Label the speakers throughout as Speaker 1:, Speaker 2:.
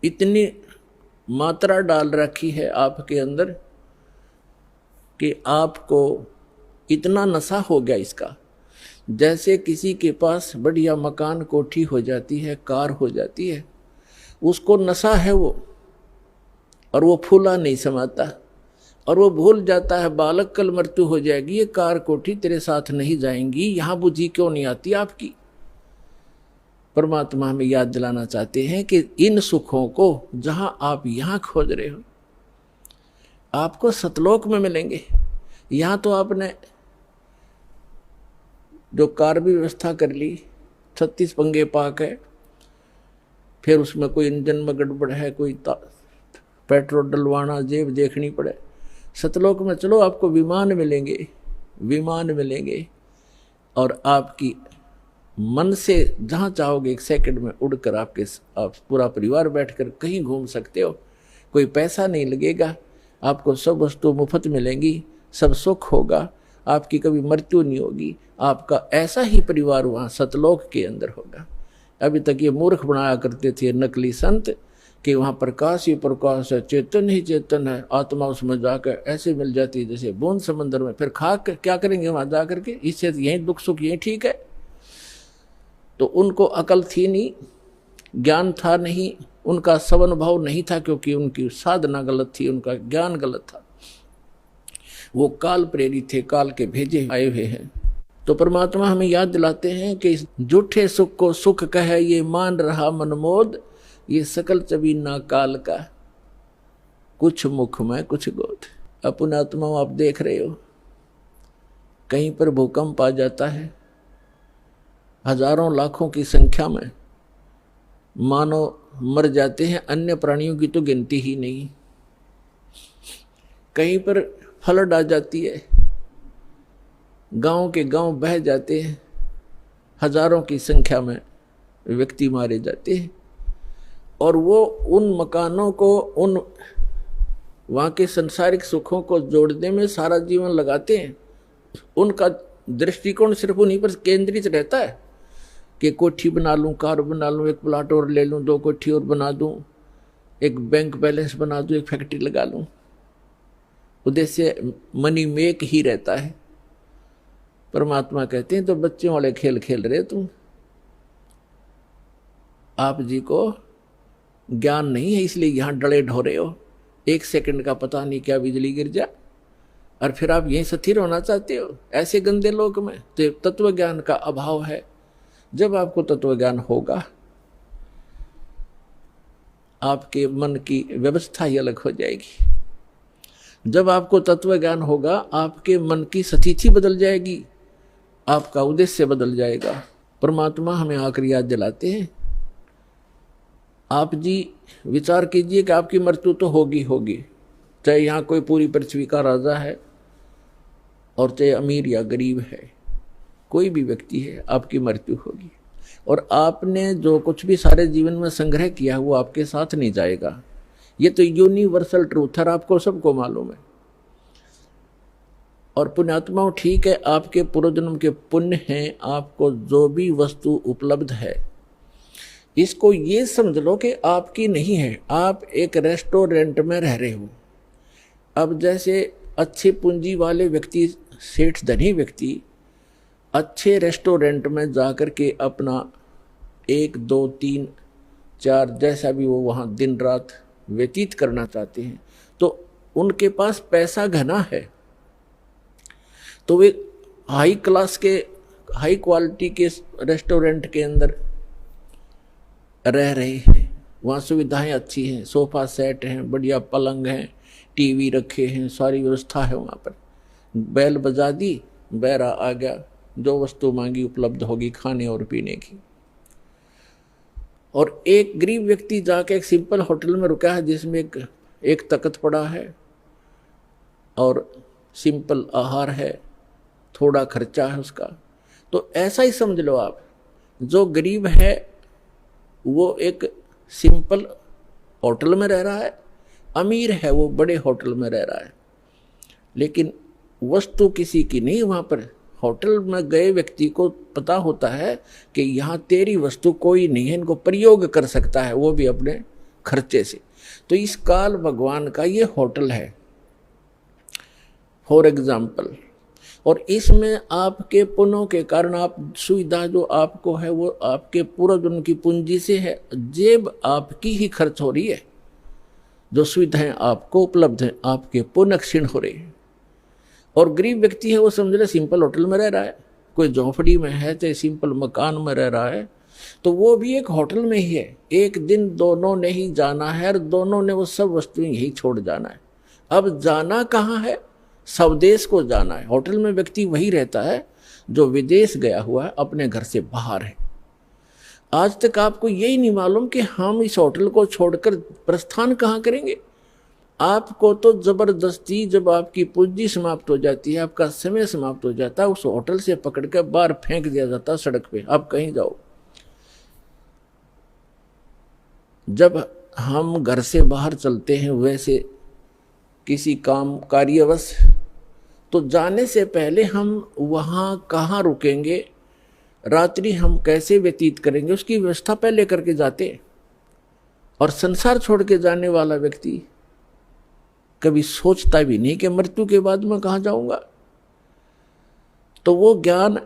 Speaker 1: इतनी मात्रा डाल रखी है आपके अंदर कि आपको इतना नशा हो गया इसका। जैसे किसी के पास बढ़िया मकान कोठी हो जाती है, कार हो जाती है, उसको नशा है वो, और वो फूला नहीं समाता, और वो भूल जाता है बालक कल मृत्यु हो जाएगी, ये कार कोठी तेरे साथ नहीं जाएंगी, यहां बुद्धि क्यों नहीं आती आपकी। परमात्मा हमें याद दिलाना चाहते हैं कि इन सुखों को जहां आप यहां खोज रहे हो आपको सतलोक में मिलेंगे। यहां तो आपने जो कार भी व्यवस्था कर ली, 36 पंगे पाक है, फिर उसमें कोई इंजन में गड़बड़ है, कोई पेट्रोल डलवाना, जेब देखनी पड़े। सतलोक में चलो आपको विमान मिलेंगे, विमान मिलेंगे, और आपकी मन से जहाँ चाहोगे 1 सेकंड में उड़कर आप पूरा परिवार बैठकर कहीं घूम सकते हो। कोई पैसा नहीं लगेगा, आपको सब वस्तु मुफ्त मिलेंगी, सब सुख होगा, आपकी कभी मृत्यु नहीं होगी। आपका ऐसा ही परिवार वहाँ सतलोक के अंदर होगा। अभी तक ये मूर्ख बनाया करते थे नकली संत कि वहाँ प्रकाश ही प्रकाश है, चेतन ही चेतन है, आत्मा उसमें जाकर ऐसे मिल जाती है जैसे बूंद समंदर में। फिर खाक क्या करेंगे वहाँ जा करके, इससे यही दुख सुख यही ठीक है। तो उनको अकल थी नहीं, ज्ञान था नहीं, उनका सवन भाव नहीं था, क्योंकि उनकी साधना गलत थी, उनका ज्ञान गलत था। वो काल प्रेरित थे, काल के भेजे आए हुए हैं। तो परमात्मा हमें याद दिलाते हैं कि झूठे सुख को सुख कहे ये मान रहा मनमोद, ये सकल चबीना काल का, कुछ मुख में कुछ गोद। अपने आत्मा आप देख रहे हो, कहीं पर भूकंप आ जाता है, हजारों लाखों की संख्या में मानव मर जाते हैं, अन्य प्राणियों की तो गिनती ही नहीं। कहीं पर फ्लड आ जाती है, गांव के गांव बह जाते हैं, हजारों की संख्या में व्यक्ति मारे जाते हैं, और वो उन मकानों को, उन वहाँ के संसारिक सुखों को जोड़ने में सारा जीवन लगाते हैं। उनका दृष्टिकोण सिर्फ उन्हीं पर केंद्रित रहता है कि कोठी बना लूँ, कार बना लूँ, 1 प्लाट और ले लूँ, 2 कोठी और बना दूँ, एक बैंक बैलेंस बना दूँ, एक फैक्ट्री लगा लूँ। उद्देश्य मनी मेक ही रहता है। परमात्मा कहते हैं तो बच्चों वाले खेल खेल रहे तुम, आप जी को ज्ञान नहीं है, इसलिए यहाँ डले ढोरे हो। 1 सेकंड का पता नहीं क्या बिजली गिर जा, और फिर आप यहीं स्थिर होना चाहते हो ऐसे गंदे लोक में। तो तत्व ज्ञान का अभाव है। जब आपको तत्व ज्ञान होगा, आपके मन की व्यवस्था ही अलग हो जाएगी। जब आपको तत्व ज्ञान होगा, आपके मन की स्थिति बदल जाएगी, आपका उद्देश्य बदल जाएगा। परमात्मा हमें आखिरी याद दिलाते हैं, आप जी विचार कीजिए कि आपकी मृत्यु तो होगी होगी, चाहे यहाँ कोई पूरी पृथ्वी का राजा है और चाहे अमीर या गरीब है, कोई भी व्यक्ति है, आपकी मृत्यु होगी। और आपने जो कुछ भी सारे जीवन में संग्रह किया वो आपके साथ नहीं जाएगा। ये तो यूनिवर्सल ट्रूथ है, आपको सबको मालूम है। और पुण्यात्माओं, ठीक है, आपके पूर्वजन्म के पुण्य हैं, आपको जो भी वस्तु उपलब्ध है इसको ये समझ लो कि आपकी नहीं है। आप एक रेस्टोरेंट में रह रहे हो। अब जैसे अच्छे पूंजी वाले व्यक्ति, सेठ धनी व्यक्ति अच्छे रेस्टोरेंट में जाकर के अपना 1, 2, 3, 4 जैसा भी वो वहाँ दिन रात व्यतीत करना चाहते हैं, तो उनके पास पैसा घना है, तो वे हाई क्लास के, हाई क्वालिटी के रेस्टोरेंट के अंदर रह रहे हैं। वहाँ सुविधाएं अच्छी हैं, सोफा सेट हैं, बढ़िया पलंग हैं, टीवी रखे हैं, सारी व्यवस्था है वहाँ पर। बैल बजा दी, बैरा आ गया, जो वस्तु मांगी उपलब्ध होगी खाने और पीने की। और एक गरीब व्यक्ति जाके एक सिंपल होटल में रुका है जिसमें एक तख्त पड़ा है और सिंपल आहार है, थोड़ा खर्चा है उसका। तो ऐसा ही समझ लो आप, जो गरीब है वो एक सिंपल होटल में रह रहा है, अमीर है वो बड़े होटल में रह रहा है, लेकिन वस्तु किसी की नहीं। वहाँ पर होटल में गए व्यक्ति को पता होता है कि यहाँ तेरी वस्तु कोई नहीं है, इनको प्रयोग कर सकता है, वो भी अपने खर्चे से। तो इस काल भगवान का ये होटल है फॉर एग्जाम्पल, और इसमें आपके पुण्यों के कारण आप सुविधा जो आपको है वो आपके पूर्व उनकी पूंजी से है, जेब आपकी ही खर्च हो रही है, जो सुविधाएं आपको उपलब्ध हैं आपके पुण्य क्षीण हो रही है। और गरीब व्यक्ति है वो समझ ले सिंपल होटल में रह रहा है, कोई झोंपड़ी में है चाहे सिंपल मकान में रह रहा है, तो वो भी एक होटल में ही है। एक दिन दोनों ने ही जाना है और दोनों ने वो सब वस्तुएं यही छोड़ जाना है। अब जाना कहाँ है? स्वदेश को जाना है। होटल में व्यक्ति वही रहता है जो विदेश गया हुआ है, अपने घर से बाहर है। आज तक आपको यही नहीं मालूम कि हम इस होटल को छोड़कर प्रस्थान कहाँ करेंगे। आपको तो जबरदस्ती जब आपकी पूंजी समाप्त हो जाती है, आपका समय समाप्त हो जाता है, उस होटल से पकड़कर बाहर फेंक दिया जाता है सड़क पे, आप कहीं जाओ। जब हम घर से बाहर चलते हैं वैसे किसी काम कार्यवश, तो जाने से पहले हम वहाँ कहाँ रुकेंगे, रात्रि हम कैसे व्यतीत करेंगे, उसकी व्यवस्था पहले करके जाते। और संसार छोड़ के जाने वाला व्यक्ति कभी सोचता भी नहीं कि मृत्यु के बाद मैं कहाँ जाऊंगा। तो वो ज्ञान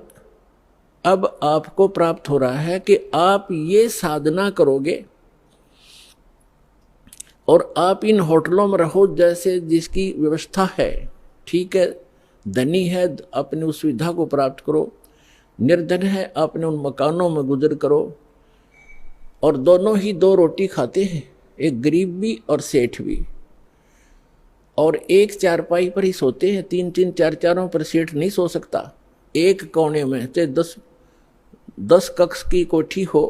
Speaker 1: अब आपको प्राप्त हो रहा है कि आप ये साधना करोगे और आप इन होटलों में रहो जैसे जिसकी व्यवस्था है, ठीक है। धनी है अपने उस सुविधा को प्राप्त करो, निर्धन है अपने उन मकानों में गुजर करो। और दोनों ही दो रोटी खाते हैं, एक गरीब भी और सेठ भी, और एक चारपाई पर ही सोते हैं। तीन तीन चार चारों पर सेठ नहीं सो सकता। एक कोने में चाहे 10 कक्ष की कोठी हो